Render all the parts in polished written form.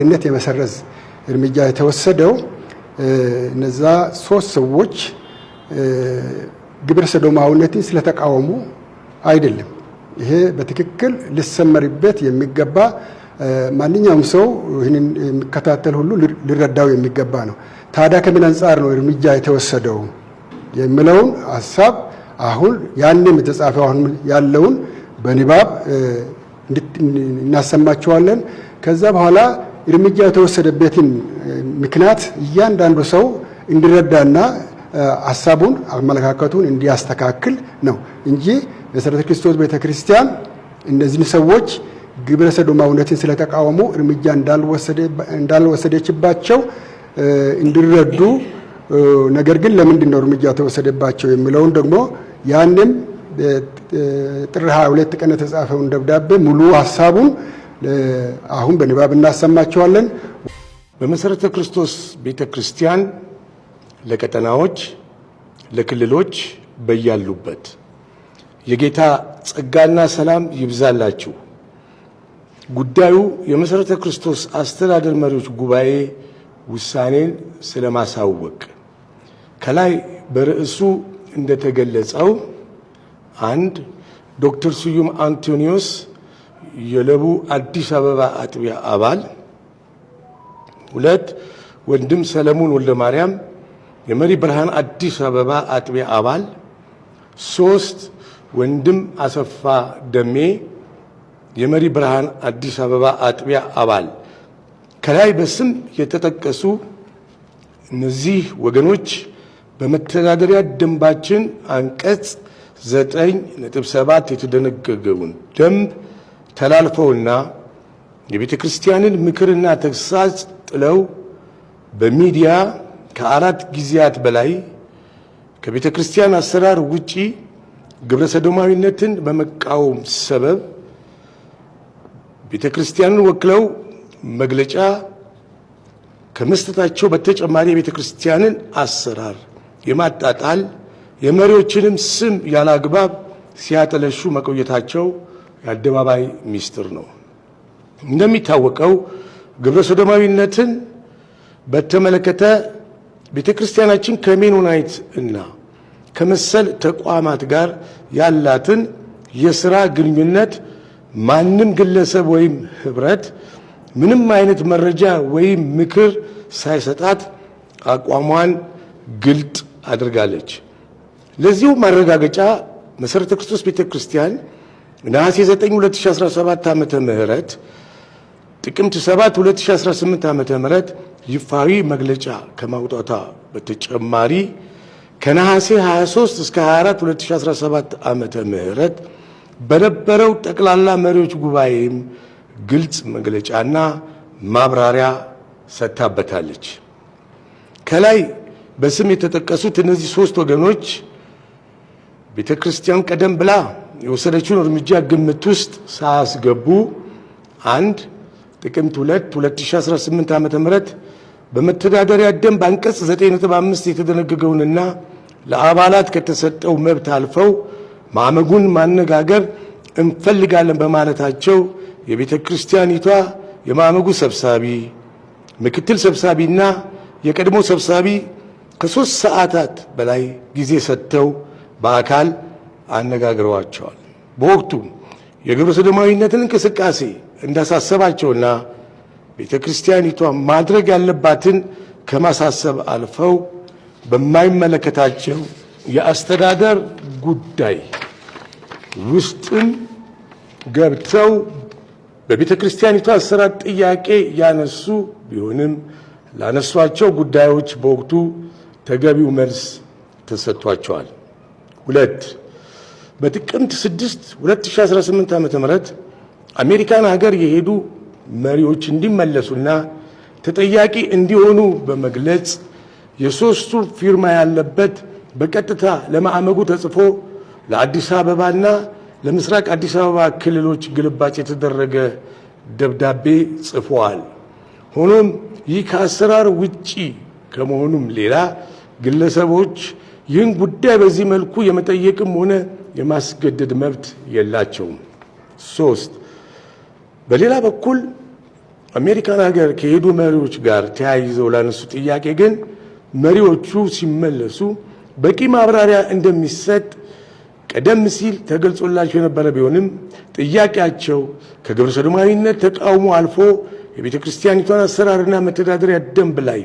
እነት የመሰረዝ እርምጃ የተወሰደው እነዛ ሶስት ሰዎች ግብረ ሰዶማዊነትን ስለተቃወሙ አይደለም። ይሄ በትክክል ሊሰመርበት የሚገባ ማንኛውም ሰው ይህንን የሚከታተል ሁሉ ሊረዳው የሚገባ ነው። ታዲያ ከምን አንፃር ነው እርምጃ የተወሰደው የሚለውን ሐሳብ አሁን ያንም የተጻፈው አሁን ያለውን በንባብ እናሰማቸዋለን። ከዛ በኋላ እርምጃ የተወሰደበትን ምክንያት እያንዳንዱ ሰው እንዲረዳና ሐሳቡን አመለካከቱን እንዲያስተካክል ነው እንጂ መሰረተ ክርስቶስ ቤተክርስቲያን እነዚህ ሰዎች ግብረ ሰዶማዊነትን ስለተቃወሙ እርምጃ እንዳልወሰደችባቸው እንዲረዱ፣ ነገር ግን ለምንድን ነው እርምጃ ተወሰደባቸው የሚለውን ደግሞ ያንም ጥር 22 ቀን የተጻፈውን ደብዳቤ ሙሉ ሐሳቡን አሁን በንባብ እናሰማቸዋለን። በመሰረተ ክርስቶስ ቤተክርስቲያን ለቀጠናዎች፣ ለክልሎች በያሉበት የጌታ ጸጋና ሰላም ይብዛላችሁ። ጉዳዩ የመሰረተ ክርስቶስ አስተዳደር መሪዎች ጉባኤ ውሳኔን ስለማሳወቅ ከላይ በርዕሱ እንደተገለጸው 1 ዶክተር ስዩም አንቶኒዮስ የለቡ አዲስ አበባ አጥቢያ አባል፣ 2 ወንድም ሰለሞን ወልደ ማርያም የመሪ ብርሃን አዲስ አበባ አጥቢያ አባል፣ 3 ወንድም አሰፋ ደሜ የመሪ ብርሃን አዲስ አበባ አጥቢያ አባል። ከላይ በስም የተጠቀሱ እነዚህ ወገኖች በመተዳደሪያ ደንባችን አንቀጽ 9.7 የተደነገገውን ደንብ ተላልፈውና የቤተ ክርስቲያንን ምክርና ተግሳጽ ጥለው በሚዲያ ከ4 ጊዜያት በላይ ከቤተ ክርስቲያን አሰራር ውጪ ግብረ ሰዶማዊነትን በመቃወም ሰበብ ቤተ ክርስቲያንን ወክለው መግለጫ ከመስጠታቸው በተጨማሪ የቤተ ክርስቲያንን አሰራር የማጣጣል የመሪዎችንም ስም ያላግባብ ሲያጠለሹ መቆየታቸው የአደባባይ ሚስጥር ነው። እንደሚታወቀው ግብረ ሰዶማዊነትን በተመለከተ ቤተ ክርስቲያናችን ከሜኖናይት እና ከመሰል ተቋማት ጋር ያላትን የሥራ ግንኙነት ማንም ግለሰብ ወይም ህብረት ምንም አይነት መረጃ ወይም ምክር ሳይሰጣት አቋሟን ግልጥ አድርጋለች። ለዚሁ ማረጋገጫ መሰረተ ክርስቶስ ቤተክርስቲያን ነሐሴ 9 2017 ዓመተ ምህረት ጥቅምት 7 2018 ዓመተ ምህረት ይፋዊ መግለጫ ከማውጣቷ በተጨማሪ ከነሐሴ 23 እስከ 24 2017 ዓመተ ምህረት በነበረው ጠቅላላ መሪዎች ጉባኤም ግልጽ መግለጫና ማብራሪያ ሰጥታበታለች። ከላይ በስም የተጠቀሱት እነዚህ 3 ወገኖች ቤተክርስቲያን ቀደም ብላ የወሰደችውን እርምጃ ግምት ውስጥ ሳያስገቡ 1 ጥቅምት 2 2018 ዓመተ ምህረት በመተዳደሪያ ደንብ አንቀጽ 9.5 የተደነገገውንና ለአባላት ከተሰጠው መብት አልፈው ማዕመጉን ማነጋገር እንፈልጋለን በማለታቸው የቤተ ክርስቲያኒቷ የማዕመጉ ሰብሳቢ፣ ምክትል ሰብሳቢና የቀድሞ ሰብሳቢ ከ3 ሰዓታት በላይ ጊዜ ሰጥተው በአካል አነጋግረዋቸዋል። በወቅቱ የግብረ ሰዶማዊነትን እንቅስቃሴ እንዳሳሰባቸውና ቤተ ክርስቲያኒቷ ማድረግ ያለባትን ከማሳሰብ አልፈው በማይመለከታቸው የአስተዳደር ጉዳይ ውስጥም ገብተው በቤተ ክርስቲያኒቷ አሰራር ጥያቄ ያነሱ ቢሆንም ላነሷቸው ጉዳዮች በወቅቱ ተገቢው መልስ ተሰጥቷቸዋል። 2 በጥቅምት 6 2018 ዓመተ ምህረት አሜሪካን ሀገር የሄዱ መሪዎች እንዲመለሱና ተጠያቂ እንዲሆኑ በመግለጽ የ3ቱ ፊርማ ያለበት በቀጥታ ለማዕመጉ ተጽፎ ለአዲስ አበባና ለምስራቅ አዲስ አበባ ክልሎች ግልባጭ የተደረገ ደብዳቤ ጽፈዋል። ሆኖም ይህ ከአሰራር ውጪ ከመሆኑም ሌላ ግለሰቦች ይህን ጉዳይ በዚህ መልኩ የመጠየቅም ሆነ የማስገደድ መብት የላቸውም። 3 በሌላ በኩል አሜሪካን ሀገር ከሄዱ መሪዎች ጋር ተያይዘው ላነሱ ጥያቄ ግን መሪዎቹ ሲመለሱ በቂ ማብራሪያ እንደሚሰጥ ቀደም ሲል ተገልጾላቸው የነበረ ቢሆንም ጥያቄያቸው ከግብረ ሰዶማዊነት ተቃውሞ አልፎ የቤተ ክርስቲያኒቷን አሰራርና መተዳደሪያ ደንብ ላይ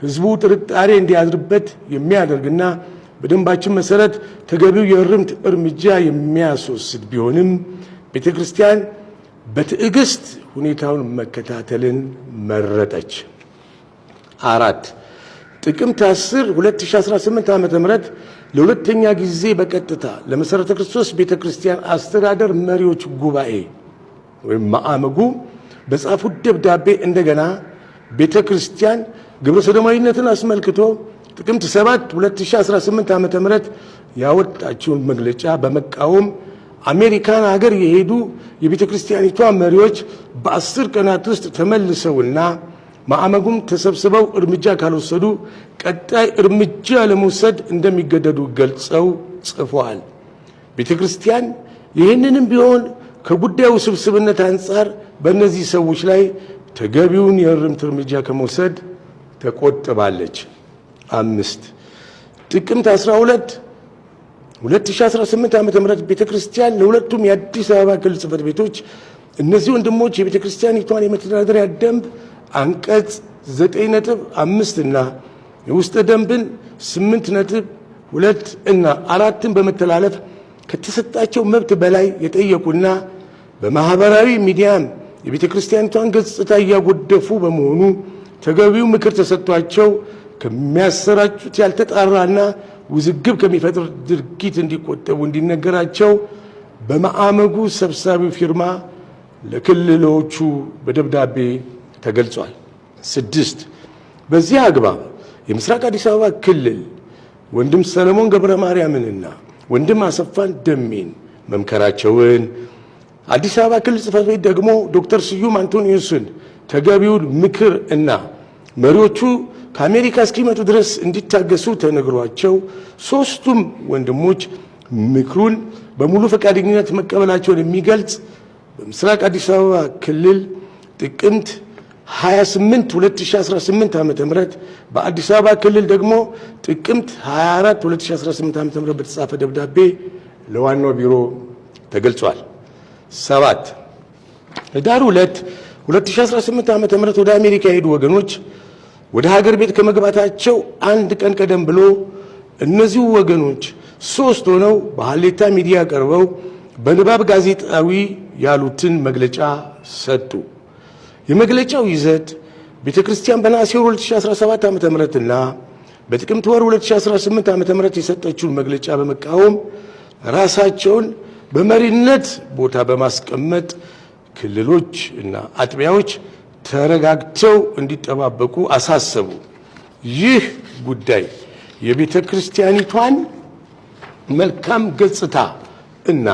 ህዝቡ ጥርጣሬ እንዲያድርበት የሚያደርግና በደንባችን መሰረት ተገቢው የእርምት እርምጃ የሚያስወስድ ቢሆንም ቤተ ክርስቲያን በትዕግስት ሁኔታውን መከታተልን መረጠች። 4 ጥቅምት 10 2018 ዓ.ም ለሁለተኛ ጊዜ በቀጥታ ለመሰረተ ክርስቶስ ቤተ ክርስቲያን አስተዳደር መሪዎች ጉባኤ ወይም ማዕመጉ በጻፉት ደብዳቤ እንደገና ቤተ ክርስቲያን ግብረ ሰዶማዊነትን አስመልክቶ ጥቅምት 7 2018 ዓ.ም ያወጣችውን መግለጫ በመቃወም አሜሪካን ሀገር የሄዱ የቤተ ክርስቲያኒቷ መሪዎች በ10 ቀናት ውስጥ ተመልሰውና ማዕመጉም ተሰብስበው እርምጃ ካልወሰዱ ቀጣይ እርምጃ ለመውሰድ እንደሚገደዱ ገልጸው ጽፈዋል። ቤተ ክርስቲያን ይህንንም ቢሆን ከጉዳዩ ስብስብነት አንጻር በእነዚህ ሰዎች ላይ ተገቢውን የእርምት እርምጃ ከመውሰድ ተቆጥባለች። 5 ጥቅምት 12 2018 ዓ.ም ቤተ ክርስቲያን ለሁለቱም የአዲስ አበባ ክልል ጽሕፈት ቤቶች እነዚህ ወንድሞች የቤተ ክርስቲያኒቷን የመተዳደሪያ ደንብ አንቀጽ 9.5 እና የውስጥ ደንብን 8.2 እና 4ን በመተላለፍ ከተሰጣቸው መብት በላይ የጠየቁና በማህበራዊ ሚዲያም የቤተ ክርስቲያኒቷን ገጽታ እያጎደፉ በመሆኑ ተገቢው ምክር ተሰጥቷቸው ከሚያሰራጩት ያልተጣራና ውዝግብ ከሚፈጥር ድርጊት እንዲቆጠቡ እንዲነገራቸው በማዕመጉ ሰብሳቢው ፊርማ ለክልሎቹ በደብዳቤ ተገልጿል። 6 በዚህ አግባብ የምስራቅ አዲስ አበባ ክልል ወንድም ሰለሞን ገብረ ማርያምንና ወንድም አሰፋን ደሜን መምከራቸውን አዲስ አበባ ክልል ጽሕፈት ቤት ደግሞ ዶክተር ስዩም አንቶኒዮስን ተገቢውን ምክር እና መሪዎቹ ከአሜሪካ እስኪመጡ ድረስ እንዲታገሱ ተነግሯቸው ሶስቱም ወንድሞች ምክሩን በሙሉ ፈቃደኝነት መቀበላቸውን የሚገልጽ በምስራቅ አዲስ አበባ ክልል ጥቅምት 28 2018 ዓ.ም በአዲስ አበባ ክልል ደግሞ ጥቅምት 24 2018 ዓ.ም በተጻፈ ደብዳቤ ለዋናው ቢሮ ተገልጿል። 7 ህዳር 2 2018 ዓ.ም ወደ አሜሪካ የሄዱ ወገኖች ወደ ሀገር ቤት ከመግባታቸው አንድ ቀን ቀደም ብሎ እነዚሁ ወገኖች 3 ሆነው በሐሌታ ሚዲያ ቀርበው በንባብ ጋዜጣዊ ያሉትን መግለጫ ሰጡ። የመግለጫው ይዘት ቤተክርስቲያን በነሐሴ 2017 ዓ.ም እና በጥቅምት ወር 2018 ዓ.ም የሰጠችውን መግለጫ በመቃወም ራሳቸውን በመሪነት ቦታ በማስቀመጥ ክልሎች እና አጥቢያዎች ተረጋግተው እንዲጠባበቁ አሳሰቡ። ይህ ጉዳይ የቤተ ክርስቲያኒቷን መልካም ገጽታ እና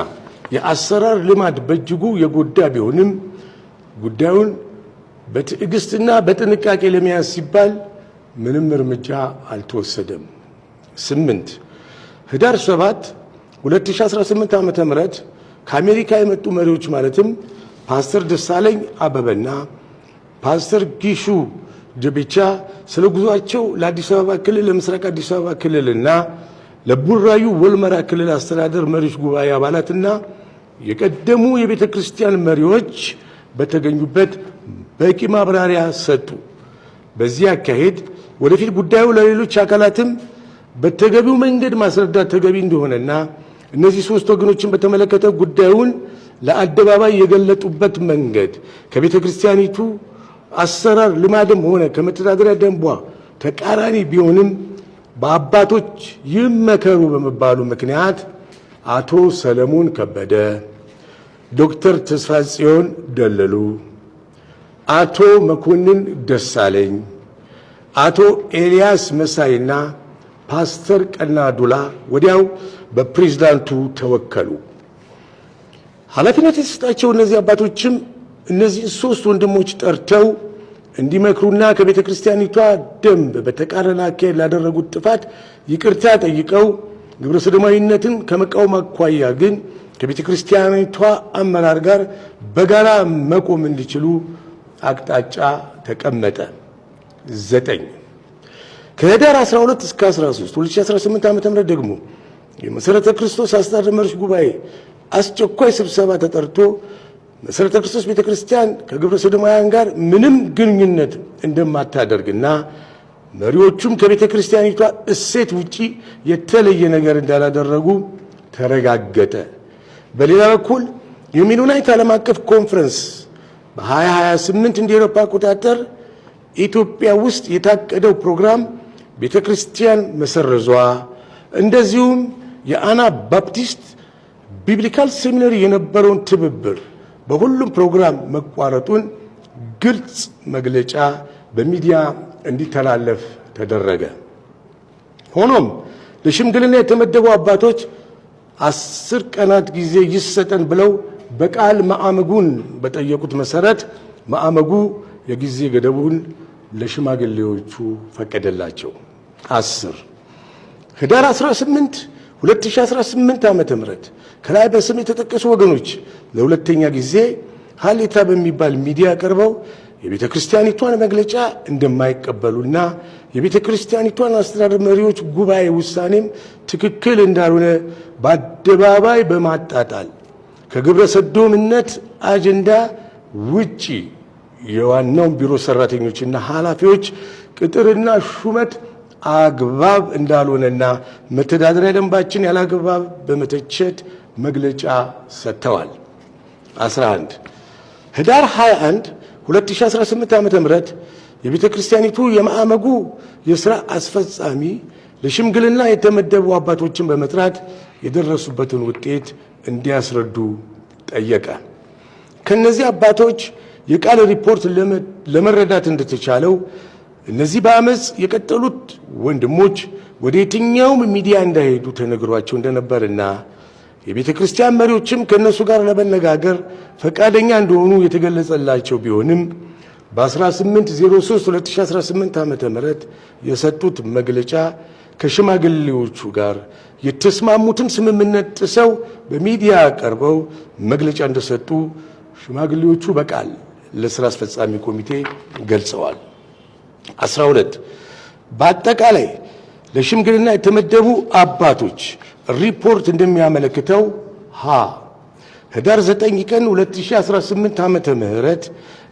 የአሰራር ልማድ በእጅጉ የጎዳ ቢሆንም ጉዳዩን በትዕግስትና በጥንቃቄ ለመያዝ ሲባል ምንም እርምጃ አልተወሰደም። 8 ህዳር 7 2018 ዓ.ም ከአሜሪካ የመጡ መሪዎች ማለትም ፓስተር ደሳለኝ አበበና ፓስተር ጊሹ ጀቢቻ ስለ ጉዟቸው ለአዲስ አበባ ክልል ለምስራቅ አዲስ አበባ ክልልና ለቡራዩ ወልመራ ክልል አስተዳደር መሪዎች ጉባኤ አባላትና የቀደሙ የቤተ ክርስቲያን መሪዎች በተገኙበት በቂ ማብራሪያ ሰጡ። በዚህ አካሄድ ወደፊት ጉዳዩ ለሌሎች አካላትም በተገቢው መንገድ ማስረዳት ተገቢ እንደሆነና እነዚህ 3 ወገኖችን በተመለከተ ጉዳዩን ለአደባባይ የገለጡበት መንገድ ከቤተ ክርስቲያኒቱ አሰራር ልማድም ሆነ ከመተዳደሪያ ደንቧ ተቃራኒ ቢሆንም በአባቶች ይመከሩ በመባሉ ምክንያት አቶ ሰለሞን ከበደ፣ ዶክተር ተስፋጽዮን ደለሉ፣ አቶ መኮንን ደሳለኝ፣ አቶ ኤልያስ መሳይና ፓስተር ቀና ዱላ ወዲያው በፕሬዝዳንቱ ተወከሉ። ኃላፊነት የተሰጣቸው እነዚህ አባቶችም እነዚህ 3 ወንድሞች ጠርተው እንዲመክሩና ከቤተ ክርስቲያኒቷ ደንብ በተቃረነ አካሄድ ላደረጉት ጥፋት ይቅርታ ጠይቀው ግብረ ሰዶማዊነትን ከመቃወም አኳያ ግን ከቤተ ክርስቲያኒቷ አመራር ጋር በጋራ መቆም እንዲችሉ አቅጣጫ ተቀመጠ። 9 ከህዳር 12 እስከ 13 2018 ዓ.ም ደግሞ የመሰረተ ክርስቶስ አስተዳደር መሪዎች ጉባኤ አስቸኳይ ስብሰባ ተጠርቶ መሰረተ ክርስቶስ ቤተክርስቲያን ከግብረ ሰዶማውያን ጋር ምንም ግንኙነት እንደማታደርግና መሪዎቹም ከቤተክርስቲያኒቷ እሴት ውጪ የተለየ ነገር እንዳላደረጉ ተረጋገጠ። በሌላ በኩል የሚኖናይት ዓለም አቀፍ ኮንፈረንስ በ2028 እንደ አውሮፓ አቆጣጠር ኢትዮጵያ ውስጥ የታቀደው ፕሮግራም ቤተክርስቲያን መሰረዟ፣ እንደዚሁም የአና ባፕቲስት ቢብሊካል ሴሚናሪ የነበረውን ትብብር በሁሉም ፕሮግራም መቋረጡን ግልጽ መግለጫ በሚዲያ እንዲተላለፍ ተደረገ። ሆኖም ለሽምግልና የተመደቡ አባቶች 10 ቀናት ጊዜ ይሰጠን ብለው በቃል ማዕመጉን በጠየቁት መሰረት ማዕመጉ የጊዜ ገደቡን ለሽማግሌዎቹ ፈቀደላቸው። 10 ህዳር 18 2018 ዓመተ ምህረት ከላይ በስም የተጠቀሱ ወገኖች ለሁለተኛ ጊዜ ሀሌታ በሚባል ሚዲያ ቀርበው የቤተ ክርስቲያኒቷን መግለጫ እንደማይቀበሉና የቤተ ክርስቲያኒቷን አስተዳደር መሪዎች ጉባኤ ውሳኔም ትክክል እንዳልሆነ በአደባባይ በማጣጣል ከግብረ ሰዶምነት አጀንዳ ውጪ የዋናውን ቢሮ ሰራተኞችና ኃላፊዎች ቅጥርና ሹመት አግባብ እንዳልሆነና መተዳደሪያ ደንባችን ያላግባብ በመተቸት መግለጫ ሰጥተዋል። 11 ህዳር 21 2018 ዓ.ም የቤተ ክርስቲያኒቱ የማዕመጉ የሥራ አስፈጻሚ ለሽምግልና የተመደቡ አባቶችን በመጥራት የደረሱበትን ውጤት እንዲያስረዱ ጠየቀ። ከነዚህ አባቶች የቃል ሪፖርት ለመረዳት እንደተቻለው እነዚህ በአመጽ የቀጠሉት ወንድሞች ወደ የትኛውም ሚዲያ እንዳይሄዱ ተነግሯቸው እንደነበርና የቤተ ክርስቲያን መሪዎችም ከነሱ ጋር ለመነጋገር ፈቃደኛ እንደሆኑ የተገለጸላቸው ቢሆንም በ1803 2018 ዓ.ም የሰጡት መግለጫ ከሽማግሌዎቹ ጋር የተስማሙትን ስምምነት ጥሰው በሚዲያ ቀርበው መግለጫ እንደሰጡ ሽማግሌዎቹ በቃል ለሥራ አስፈጻሚ ኮሚቴ ገልጸዋል። 12 በአጠቃላይ ለሽምግልና የተመደቡ አባቶች ሪፖርት እንደሚያመለክተው ህዳር 9 ቀን 2018 ዓመተ ምህረት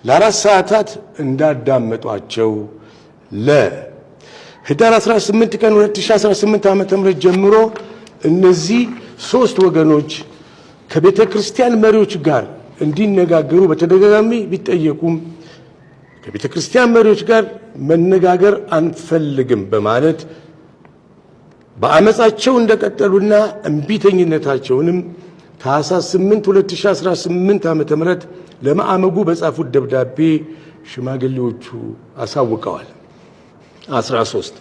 ለ4 ሰዓታት እንዳዳመጧቸው፣ ህዳር 18 ቀን 2018 ዓመተ ምህረት ጀምሮ እነዚህ 3 ወገኖች ከቤተ ክርስቲያን መሪዎች ጋር እንዲነጋገሩ በተደጋጋሚ ቢጠየቁም ከቤተ ክርስቲያን መሪዎች ጋር መነጋገር አንፈልግም በማለት በአመጻቸው እንደቀጠሉና እምቢተኝነታቸውንም ታኅሳስ 8 2018 ዓመተ ምህረት ለማዕመጉ በጻፉት ደብዳቤ ሽማግሌዎቹ አሳውቀዋል። 13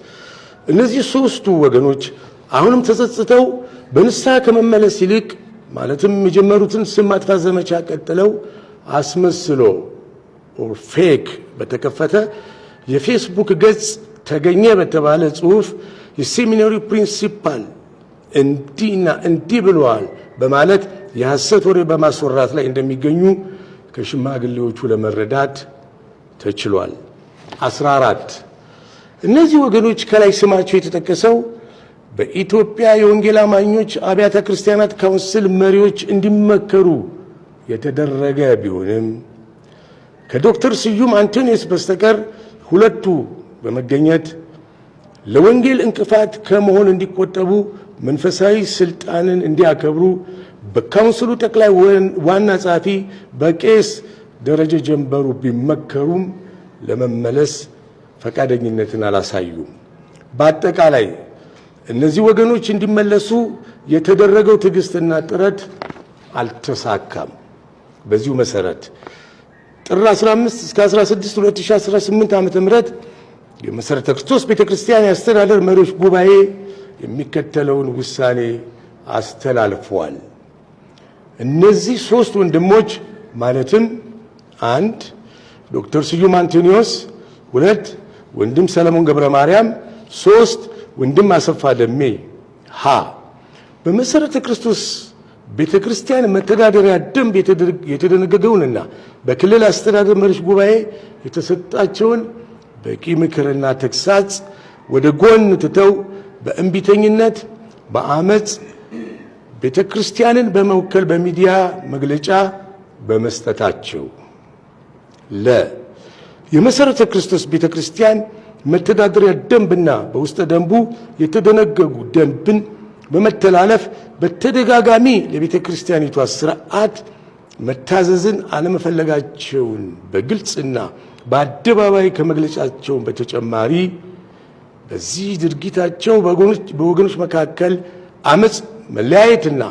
እነዚህ 3ቱ ወገኖች አሁንም ተጸጽተው በንስሐ ከመመለስ ይልቅ ማለትም የጀመሩትን ስም ማጥፋት ዘመቻ ቀጥለው አስመስሎ ፌክ በተከፈተ የፌስቡክ ገጽ ተገኘ በተባለ ጽሑፍ የሴሚናሪ ፕሪንሲፓል እንዲና እንዲህ ብለዋል በማለት የሐሰት ወሬ በማስወራት ላይ እንደሚገኙ ከሽማግሌዎቹ ለመረዳት ተችሏል። 14 እነዚህ ወገኖች ከላይ ስማቸው የተጠቀሰው በኢትዮጵያ የወንጌል አማኞች አብያተ ክርስቲያናት ካውንስል መሪዎች እንዲመከሩ የተደረገ ቢሆንም ከዶክተር ስዩም አንቶኒዮስ በስተቀር ሁለቱ በመገኘት ለወንጌል እንቅፋት ከመሆን እንዲቆጠቡ መንፈሳዊ ስልጣንን እንዲያከብሩ በካውንስሉ ጠቅላይ ዋና ጸሐፊ በቄስ ደረጀ ጀንበሩ ቢመከሩም ለመመለስ ፈቃደኝነትን አላሳዩም። በአጠቃላይ እነዚህ ወገኖች እንዲመለሱ የተደረገው ትዕግስትና ጥረት አልተሳካም። በዚሁ መሰረት ጥር 15 እስከ 16 2018 ዓመተ ምህረት የመሰረተ ክርስቶስ ቤተክርስቲያን የአስተዳደር መሪዎች ጉባኤ የሚከተለውን ውሳኔ አስተላልፈዋል። እነዚህ 3 ወንድሞች ማለትም 1 ዶክተር ስዩም አንቶኒዮስ፣ 2 ወንድም ሰለሞን ገብረ ማርያም፣ 3 ወንድም አሰፋ ደሜ በመሰረተ ክርስቶስ ቤተክርስቲያን መተዳደሪያ ደንብ የተደነገገውንና በክልል አስተዳደር መሪዎች ጉባኤ የተሰጣቸውን በቂ ምክርና ተግሳጽ ወደ ጎን ትተው በእንቢተኝነት በአመጽ ቤተክርስቲያንን በመወከል በሚዲያ መግለጫ በመስጠታቸው የመሰረተ ክርስቶስ ቤተክርስቲያን መተዳደሪያ ደንብና በውስጠ ደንቡ የተደነገጉ ደንብን በመተላለፍ በተደጋጋሚ ለቤተክርስቲያኒቷ ስርዓት መታዘዝን አለመፈለጋቸውን በግልጽና በአደባባይ ከመግለጫቸው በተጨማሪ በዚህ ድርጊታቸው በወገኖች መካከል አመጽ መለያየትና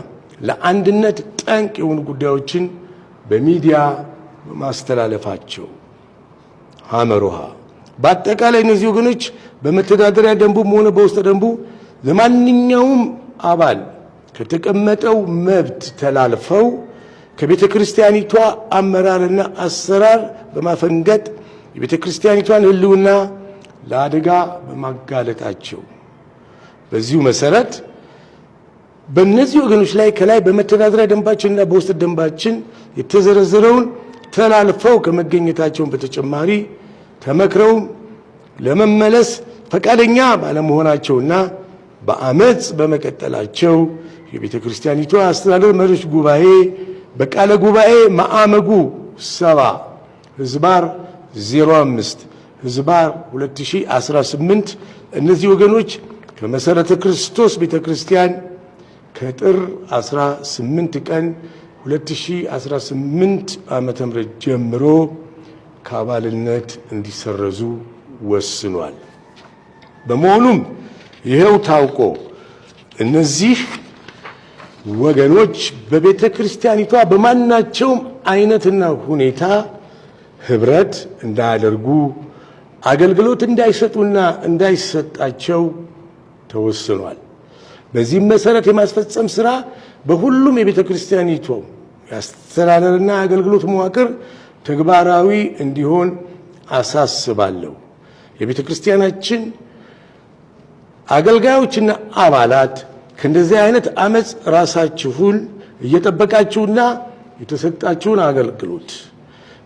ለአንድነት ጠንቅ የሆኑ ጉዳዮችን በሚዲያ ማስተላለፋቸው ሐመሮሃ በአጠቃላይ እነዚህ ወገኖች በመተዳደሪያ ደንቡም ሆነ በውስጥ ደንቡ ለማንኛውም አባል ከተቀመጠው መብት ተላልፈው ከቤተ ክርስቲያኒቷ አመራርና አሰራር በማፈንገጥ የቤተ ክርስቲያኒቷን ሕልውና ለአደጋ በማጋለጣቸው በዚሁ መሰረት በእነዚህ ወገኖች ላይ ከላይ በመተዳደሪያ ደንባችንና በውስጥ ደንባችን የተዘረዘረውን ተላልፈው ከመገኘታቸው በተጨማሪ ተመክረው ለመመለስ ፈቃደኛ ባለመሆናቸውና በአመጽ በመቀጠላቸው የቤተ ክርስቲያኒቷ አስተዳደር መሪዎች ጉባኤ በቃለ ጉባኤ ማዕመጉ 7 ህዝባር 05 ህዝባር 2018 እነዚህ ወገኖች ከመሰረተ ክርስቶስ ቤተ ክርስቲያን ከጥር 18 ቀን 2018 ዓመተ ምህረት ጀምሮ ከአባልነት እንዲሰረዙ ወስኗል። በመሆኑም ይሄው ታውቆ እነዚህ ወገኖች በቤተ ክርስቲያኒቷ በማናቸውም አይነትና ሁኔታ ህብረት እንዳያደርጉ አገልግሎት እንዳይሰጡና እንዳይሰጣቸው ተወስኗል። በዚህም መሰረት የማስፈጸም ስራ በሁሉም የቤተ ክርስቲያኒቷ የአስተዳደርና አገልግሎት መዋቅር ተግባራዊ እንዲሆን አሳስባለሁ። የቤተ ክርስቲያናችን አገልጋዮችና አባላት ከእንደዚህ አይነት አመጽ ራሳችሁን እየጠበቃችሁና የተሰጣችሁን አገልግሎት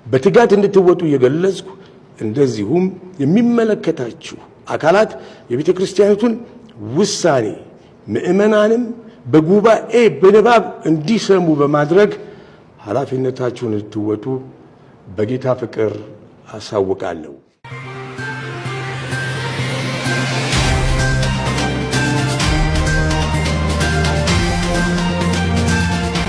በትጋት እንድትወጡ እየገለጽኩ እንደዚሁም የሚመለከታችሁ አካላት የቤተ ክርስቲያኒቱን ውሳኔ ምእመናንም በጉባኤ በንባብ እንዲሰሙ በማድረግ ኃላፊነታችሁን እንድትወጡ በጌታ ፍቅር አሳውቃለሁ።